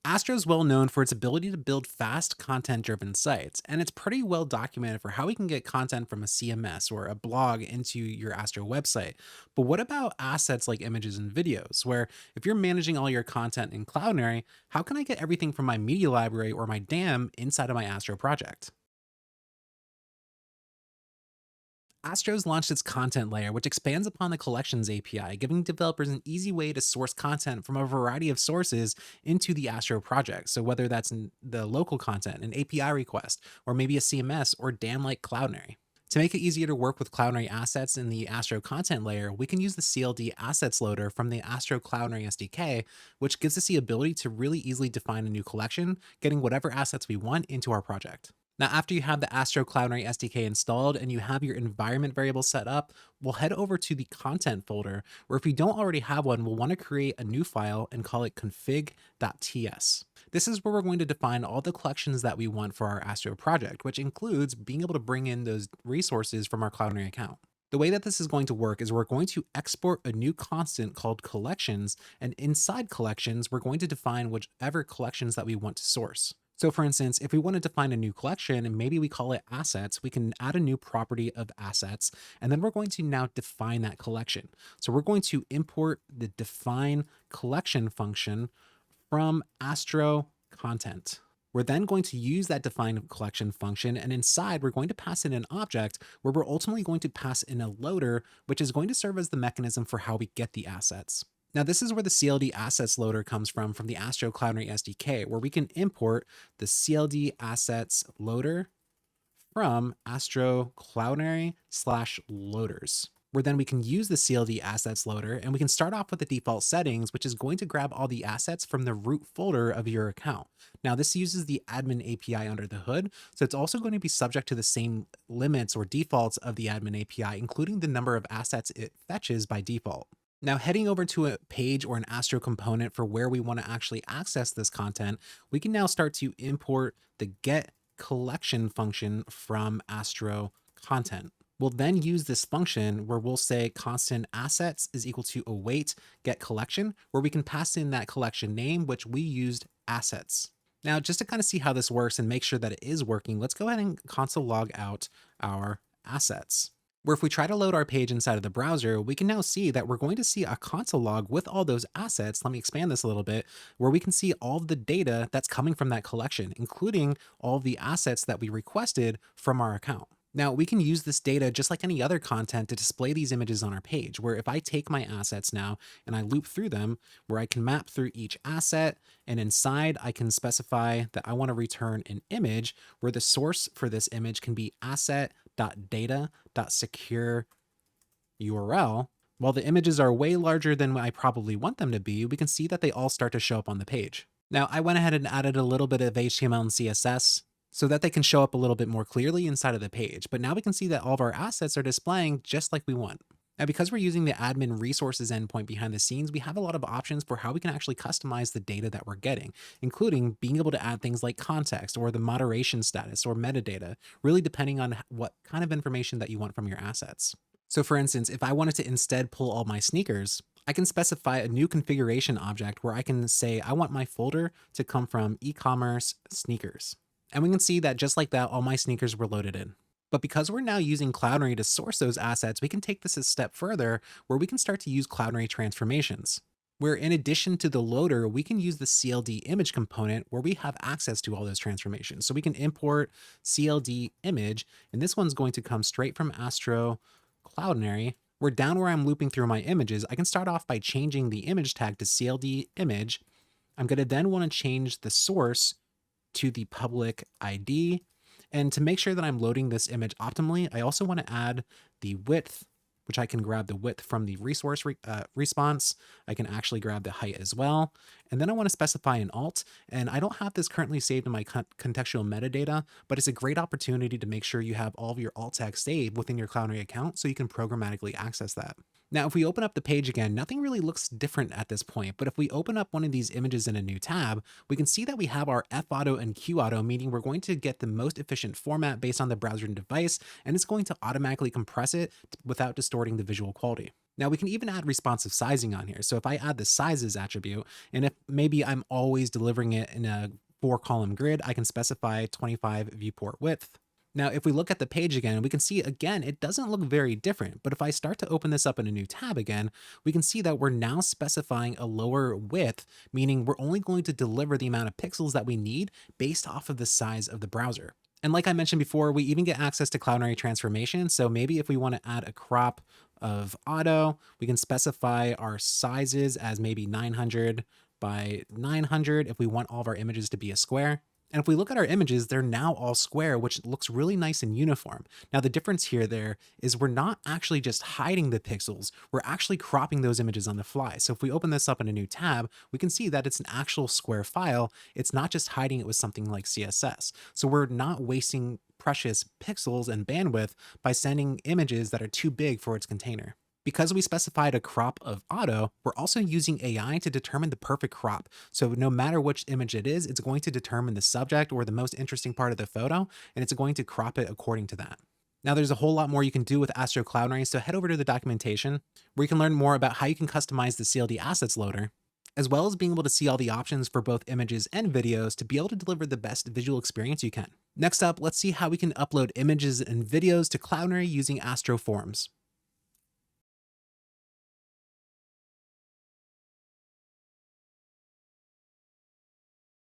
Astro is well known for its ability to build fast content driven sites, and it's pretty well documented for how we can get content from a CMS or a blog into your Astro website. But what about assets like images and videos, where if you're managing all your content in Cloudinary, how can I get everything from my media library or my DAM inside of my Astro project? Astro's launched its content layer, which expands upon the Collections API, giving developers an easy way to source content from a variety of sources into the Astro project. So, whether that's in the local content, an API request, or maybe a CMS or DAM like Cloudinary. To make it easier to work with Cloudinary assets in the Astro content layer, we can use the cldAssetsLoader from the Astro Cloudinary SDK, which gives us the ability to really easily define a new collection, getting whatever assets we want into our project. Now, after you have the Astro Cloudinary SDK installed and you have your environment variable set up, we'll head over to the content folder, where if you don't already have one, we'll want to create a new file and call it config.ts. This is where we're going to define all the collections that we want for our Astro project, which includes being able to bring in those resources from our Cloudinary account. The way that this is going to work is we're going to export a new constant called collections, and inside collections, we're going to define whichever collections that we want to source. So for instance, if we want to define a new collection and maybe we call it assets, we can add a new property of assets, and then we're going to now define that collection. So we're going to import the define collection function from Astro content. We're then going to use that define collection function, and inside we're going to pass in an object where we're ultimately going to pass in a loader, which is going to serve as the mechanism for how we get the assets. Now, this is where the cldAssetsLoader comes from the Astro Cloudinary SDK, where we can import the cldAssetsLoader from Astro Cloudinary slash loaders, where then we can use the CLD assets loader and we can start off with the default settings, which is going to grab all the assets from the root folder of your account. Now, this uses the admin API under the hood, so it's also going to be subject to the same limits or defaults of the admin API, including the number of assets it fetches by default. Now, heading over to a page or an Astro component for where we want to actually access this content, we can now start to import the get collection function from Astro content. We'll then use this function where we'll say constant assets is equal to await get collection, where we can pass in that collection name, which we used assets. Now, just to kind of see how this works and make sure that it is working, let's go ahead and console log out our assets, where if we try to load our page inside of the browser, we can now see that we're going to see a console log with all those assets. Let me expand this a little bit, where we can see all of the data that's coming from that collection, including all of the assets that we requested from our account. Now, we can use this data just like any other content to display these images on our page, where if I take my assets now and I loop through them, where I can map through each asset, and inside I can specify that I want to return an image, where the source for this image can be asset.data.secure URL. While the images are way larger than I probably want them to be, we can see that they all start to show up on the page. Now, I went ahead and added a little bit of HTML and CSS so that they can show up a little bit more clearly inside of the page. But now we can see that all of our assets are displaying just like we want. Now, because we're using the admin resources endpoint behind the scenes, we have a lot of options for how we can actually customize the data that we're getting, including being able to add things like context or the moderation status or metadata, really depending on what kind of information that you want from your assets. So for instance, if I wanted to instead pull all my sneakers, I can specify a new configuration object where I can say I want my folder to come from e-commerce sneakers. And we can see that just like that, all my sneakers were loaded in. But because we're now using Cloudinary to source those assets, we can take this a step further where we can start to use Cloudinary transformations, where in addition to the loader, we can use the CldImage component where we have access to all those transformations. So we can import CldImage, and this one's going to come straight from Astro Cloudinary, where down where I'm looping through my images, I can start off by changing the image tag to CldImage. I'm going to then want to change the source to the public ID. And to make sure that I'm loading this image optimally, I also want to add the width, which I can grab the width from the resource response. I can actually grab the height as well. And then I want to specify an alt. And I don't have this currently saved in my contextual metadata, but it's a great opportunity to make sure you have all of your alt tags saved within your Cloudinary account so you can programmatically access that. Now, if we open up the page again, nothing really looks different at this point, but if we open up one of these images in a new tab, we can see that we have our F-auto and Q-auto, meaning we're going to get the most efficient format based on the browser and device, and it's going to automatically compress it without distorting the visual quality. Now we can even add responsive sizing on here. So if I add the sizes attribute, and if maybe I'm always delivering it in a 4-column grid, I can specify 25 viewport width. Now, if we look at the page again, we can see again, it doesn't look very different, but if I start to open this up in a new tab again, we can see that we're now specifying a lower width, meaning we're only going to deliver the amount of pixels that we need based off of the size of the browser. And like I mentioned before, we even get access to Cloudinary transformation. So maybe if we want to add a crop of auto, we can specify our sizes as maybe 900 by 900 if we want all of our images to be a square. And if we look at our images, they're now all square, which looks really nice and uniform. Now, the difference here there is we're not actually just hiding the pixels, we're actually cropping those images on the fly. So if we open this up in a new tab, we can see that it's an actual square file. It's not just hiding it with something like CSS. So we're not wasting precious pixels and bandwidth by sending images that are too big for its container. Because we specified a crop of auto, we're also using AI to determine the perfect crop. So no matter which image it is, it's going to determine the subject or the most interesting part of the photo, and it's going to crop it according to that. Now there's a whole lot more you can do with Astro Cloudinary, so head over to the documentation where you can learn more about how you can customize the cldAssetsLoader, as well as being able to see all the options for both images and videos to be able to deliver the best visual experience you can. Next up, let's see how we can upload images and videos to Cloudinary using Astro Forms.